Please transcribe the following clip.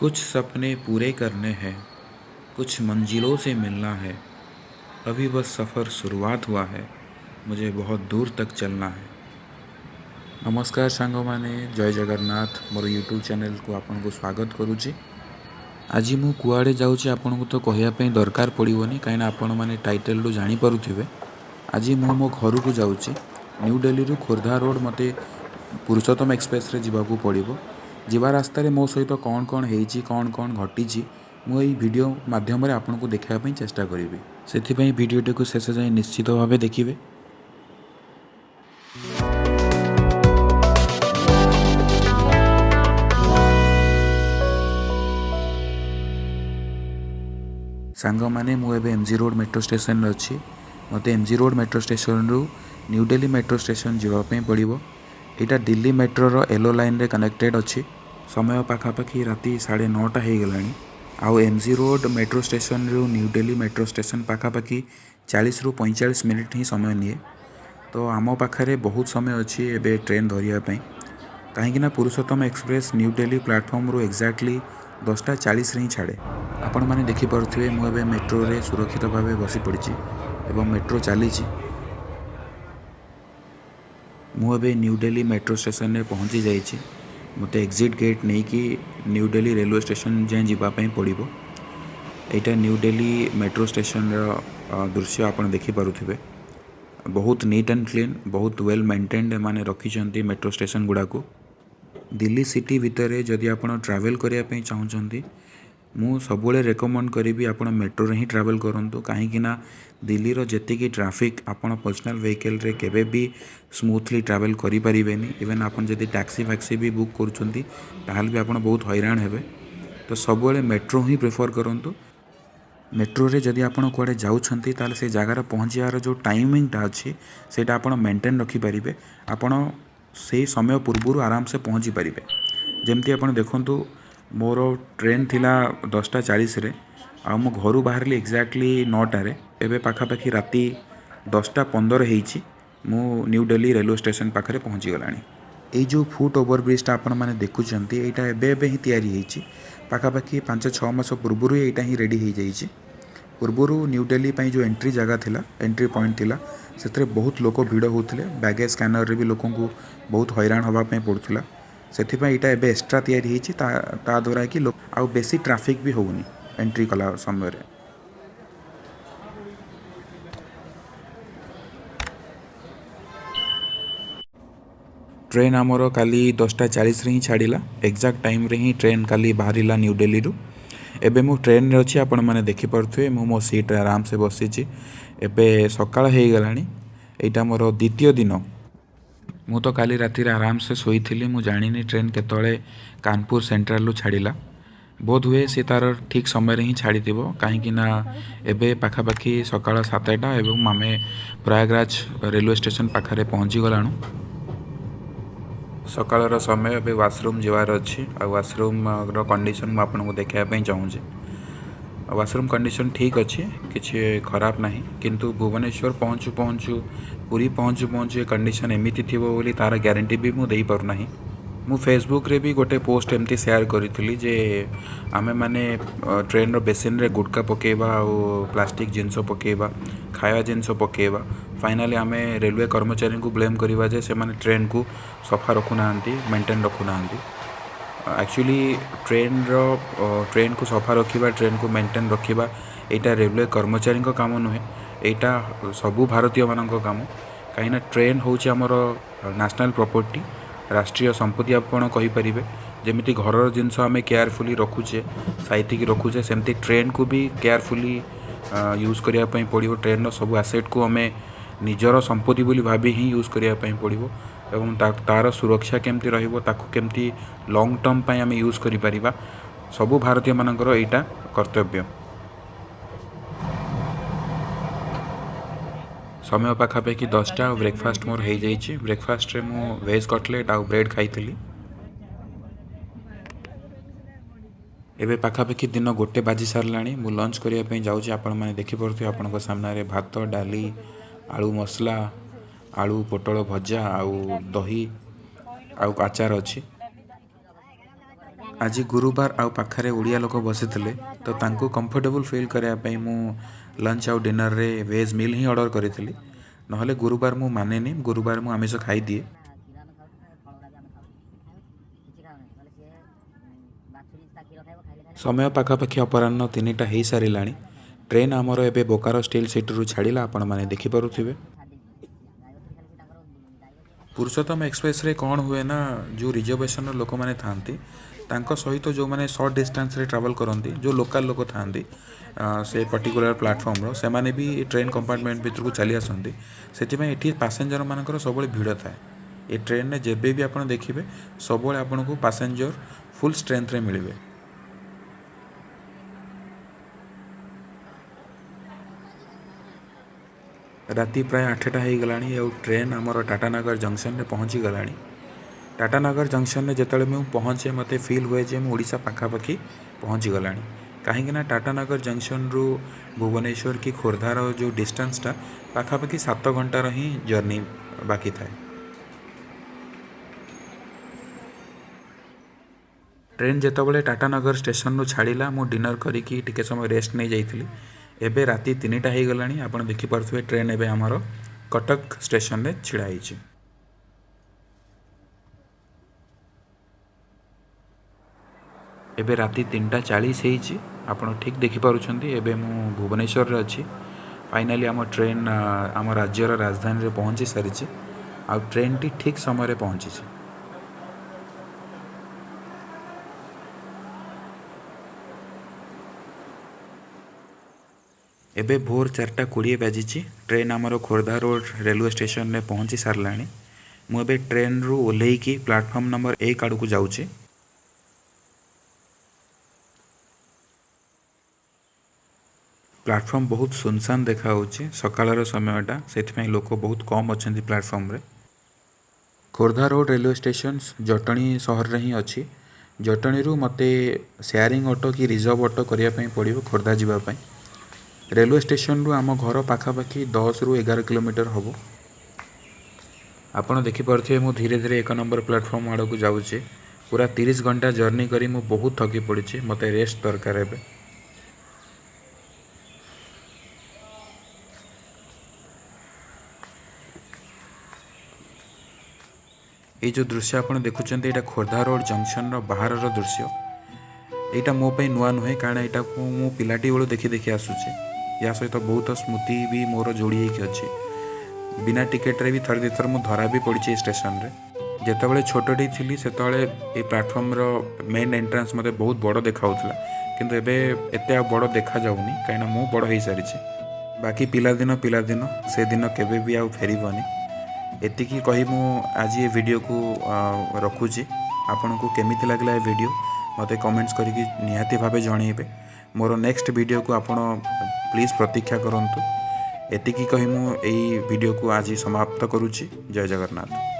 कुछ सपने पूरे करने हैं, कुछ मंजिलों से मिलना है। अभी बस सफ़र शुरुआत हुआ है, मुझे बहुत दूर तक चलना है। नमस्कार सांग माने, जय जगन्नाथ। मोर यूट्यूब चैनल को आपन को स्वागत करुच्ची। आज मु कुआड़े जाऊँगी आपन को तो कहवाई दरकार पड़ोनी, कहीं आपण मैंने टाइटल रू जापे। आज मु मो घर को जाऊँगी। न्यू दिल्ली रू खोर्धा रोड मते पुरुषोत्तम एक्सप्रेस रे जीवाकू पड़िबो। जीवा रास्तार मो सहित कौन कौन होती कौन कौन घटी मुझे वीडियो माध्यम आपन को देखापी चेष्टा करी से भिडटी को शेष जाए निश्चित भाव देखिए। सांग माने मुझे एमजी रोड मेट्रो स्टेशन अच्छी। मत एमजी रोड मेट्रो स्टेशन रु न्यू दिल्ली मेट्रो स्टेशन जावाई पड़ो। यहाँ दिल्ली मेट्रो रो येलो लाइन रे कनेक्टेड अच्छी। समय पाखापाखि राति 9:30 हो गला। आउ एमजी रोड मेट्रो स्टेशन रु न्यू दिल्ली मेट्रो स्टेशन पाखापाखि 40 ରୁ 45 मिनिट ही समय निए। तो आम पाखे बहुत समय अच्छी एबे ट्रेन धरियापी, कहीं पुरुषोत्तम एक्सप्रेस न्यू दिल्ली प्लाटफर्म रु एक्जाक्टली 10:40 ही छाड़े। आपण मैंने देखिपे मुझे मेट्रो रे सुरक्षित भाव बसी पड़ी एवं मेट्रो चली। मुझे न्यू दिल्ली मेट्रो स्टेशन रे पहुँची जाइए। मत एग्जिट गेट नहीं कि न्यू दिल्ली रेलवे स्टेशन जाए जीवाई पड़ो। यहाँ न्यू दिल्ली मेट्रो स्टेशन दृश्य आप देखिपे। बहुत नीट एंड क्लीन, बहुत वेल मेंटेन्ड माने रखी मेट्रो स्टेशन गुड़ा को। दिल्ली सिटी भितर जदि आप ट्रैवल करने चाहूँगी मु सब रेकमेंड करी आप मेट्रो रे ही ट्रैवल करूँ, कहीं दिल्ली रो जेतिकी ट्रैफिक आपण पर्सनल व्हीकल रे केबे भी स्मूथली ट्रैवल करि परिबेनी। इवन आपण जदि टैक्सी फैक्सी भी बुक करूछंती ताहाल भी आपण बहुत हैरान हेबे। तो सब मेट्रो ही प्रेफर करूँ। मेट्रो रे जदि आपण कुआडे जाउछंती ताले से जगार पहुँचार जो टाइमिंगटा अच्छी सेटा आपण मेंटेन रखिपारे। आपण से समय पूर्व आराम से पहुँची पारे। जमती आपण देखंतु मोर ट्रेन थिला 10:40 रे आ मो घर बाहर एक्जाक्टली 9टारे। एबे पाखापाखि राति 10:15 होईची मु न्यू दिल्ली रेलवे स्टेशन पाखरे पहुँची गलानी। ये जो फुट ओवर ब्रिजटा आपण माने देखुचंती एटा एबे ही तैयारी होईची। पाखापाखि 5-6 मास पूर्व एटा ही रेडी हो जाइए। पूर्वर न्यू दिल्ली जो एंट्री जगह थिला, एंट्री पॉइंट थिला, से बहुत लोक भिड़ होते। बैगेज स्कैनर रे भी लोक बहुत हैरान होगापी पड़ूला। से यहाँ एवं एक्सट्रा तैयारी द्वारा कि लोक आउ बेसी ट्रैफिक भी होनी एंट्री कला समय। ट्रेन आमर काली 10:40 ही छाड़ा। एक्जाक्ट टाइम रे ही ट्रेन काली बाहरिला न्यू दिल्ली रु। एबे मु ट्रेन रे अच्छी, आपण मैंने देखिपे मु मो सीट आराम से बसी। एबे सकाळ हो गलानी। यहाँ मोर द्वितीय दिन। मु तो काली राति आराम से सोई थी। मु जानी ट्रेन केतळे कानपुर सेंट्रल रु छाड़ा। बोध हुए सी तार ठीक समय ही छाड़ी कहीं एबे पाखापाखि सकाळ 7टा एवं आमे प्रयागराज रेलवे स्टेशन पाखे पहुँची गलाणु। सकाळर समय एबे वाशरूम जीवार अच्छी। आ वाशरूम कंडीशन मुझे आपको देखापी चाहूँगी। वाशरूम कंडीशन ठीक अच्छी, किसी खराब नहीं। किंतु भुवनेश्वर पहुँचू पहुँचू पुरी पहुँचू पहुँचू ये कंडीशन एमती थी बोली तार ग्यारंटी भी मुझे पारना। मु फेसबुक रे भी गोटे पोस्ट एमती शेयर करी जे आमे माने ट्रेन रो बेसिन रे गुटका पकेबा और प्लास्टिक जिनस पकेबा, खाया जिनस पकेबा। फाइनाली आमे रेलवे कर्मचारी को ब्लेम करवा जे से माने ट्रेन को सफा रखुना, मेंटेन रखुना। एक्चुअली ट्रेन को सफा रखा, ट्रेन को मेंटेन रखा यहाँ रेलवे कर्मचारी काम नुहे, यहाँ सबू भारतीय मान काम। कहीं ट्रेन हूँ आमर नेशनल प्रॉपर्टी, राष्ट्रीय संपत्ति आपड़ कहींपारे। जमी घर जिनस आम केयरफुली रखुचे, साइतिकी रखुचे, सेमती ट्रेन को भी केयरफुली यूज करने पड़ो। ट्रेन सब एसेट को आम निजर संपत्ति बोली भाभी ही यूज करने पड़ो। एवं तार सुरक्षा केमती रहिबो, ताकू केमती लॉन्ग टर्म पई आमे यूज करि परिबा, सबु भारतीय मानकर एटा कर्तव्य। समय पाखापाखि 10टा। ब्रेकफास्ट मोर हो जाइए। ब्रेकफास्ट रे मु वेज कटलेट आउ ब्रेड खाई। एबे पाखापाखि दिन 1 बाजी सारा। मु लंच करने जाऊँगी। आपण मैंने देखिपे आपण सामने भात, डाली, आलू मसला, आलू पोटल भजा आउ दही आउ आचार अच्छी। आज गुरुवार आउ पाखरे ओडिया लोक बसी तो तांको कंफर्टेबल फील करने मु लंच आउ डिनर रे वेज मील ही ऑर्डर करी नहले गुरुवार मु मानेनी गुरुवार मु आमिष खाई दिए। समय पाखापाखि अपराह्न 3टा हो सारा। ट्रेन आमर एबे बोकारो स्टील सिटी छाड़ा आपण मैंने देखिपे। पुरुषोत्तम एक्सप्रेस रे कौन हुए ना जो रिजर्वेशन लोक मैंने थांती तांको सहित जो मैंने शॉर्ट डिस्टेंस रे ट्रैवल करती जो लोकल लोक थांती से पर्टिकुलर प्लेटफॉर्म रो से माने भी ट्रेन कंपार्टमेंट भीतर को चली आसती से पैसेंजर मानकर सब भिड़ थाए। ये ट्रेन में जेबे भी आप देखिए सब आपन को पैसेंजर फुल स्ट्रेंथ रे मिले। राति प्राय 8टा हो गला और ट्रेन आमर टाटानगर जंक्शन में पहुँची गला। टाटानगर जंक्शन में जिते मुझे पहुँचे मत फिल हुए जे मुझा पाखापाखि पहुँची गला कहीं टाटानगर जंक्शन रु भुवनेश्वर की खोर्धार जो डिस्टेंसटा पाखापाखि 7 घंटार ही जर्नी बाकी थाए। ट्रेन जितेबाला टाटानगर स्टेशन रु छाड़ा मु डिनर करी टिके समय रेस्ट नहीं जाइली। एबे राति 3टा हो गला आप देखिपे ट्रेन एबे आमर कटक स्टेशन रे छिड़ा होइछि। एबे राति 3:40 होइछि आपण ठीक देखिपारुछंती। एबे मु भुवनेश्वर रे अछि। फाइनली आम ट्रेन आम राज्यर राजधानी रे पहुँची सारी आ ट्रेन टी ठीक समय रे पहुँची। एबे भोर 4:20 बाजी। ट्रेन आमर खोर्धा रोड रेलवे स्टेशन में पहुँची सारा। मुझे ट्रेन रु ओह्लैकी प्लेटफॉर्म नंबर 1 आड़ को जाऊँगी। प्लेटफॉर्म बहुत सुनसान देखा सकाळर समयटा से लोक बहुत कम अच्छा प्लेटफॉर्म रे। Khordha road railway station Jatni सहर रे ही अच्छी। जटणी रु मते शेयरिंग ऑटो कि रिजर्व ऑटो करने पड़ो खोर्धा जावाई। रेलवे स्टेशन रु आम घर पाखापाखि 10 ରୁ 11 किलोमीटर हम। आपड़ देखिपे मु धीरे धीरे 1 नंबर प्लेटफॉर्म आड़ को जाऊँचे। पूरा 30 घंटा जर्नी करी मु बहुत थकी पड़ी मत रेस्ट दरकार है। ये जो दृश्य आप देखुं ये खोर्धा रोड जंक्शन बाहर दृश्य। यहाँ मोपाई नुआ नुहे कारण यहाँ को मु पिलाटी बेलू देखी देखी आसूचे। या सहित बहुत स्मृति भी मोर जोड़ी अच्छी। बिना टिकेट रे भी थर दिथर मु धरा भी पड़ी स्टेशन रे। जितेबाला छोटी थी से प्लेटफॉर्म मेन एंट्रेंस मते बहुत बड़ देखा किंतु एबे एते बड़ देखा जाऊनी कहीं मु बड़ हो सारी। बाकी पिलादिन से दिन केबे भी आउ फेरबनी। एतिकी कही मु आज ये वीडियो को रखुची। आपन को केमिति लागला ये वीडियो मते कमेंट्स करके निहाती भावे जणेबे। मोर नेक्स्ट वीडियो को आपण प्लीज प्रतीक्षा करंतु। एतिकी कही मु एई वीडियो को आज समाप्त करूची। जय जगन्नाथ।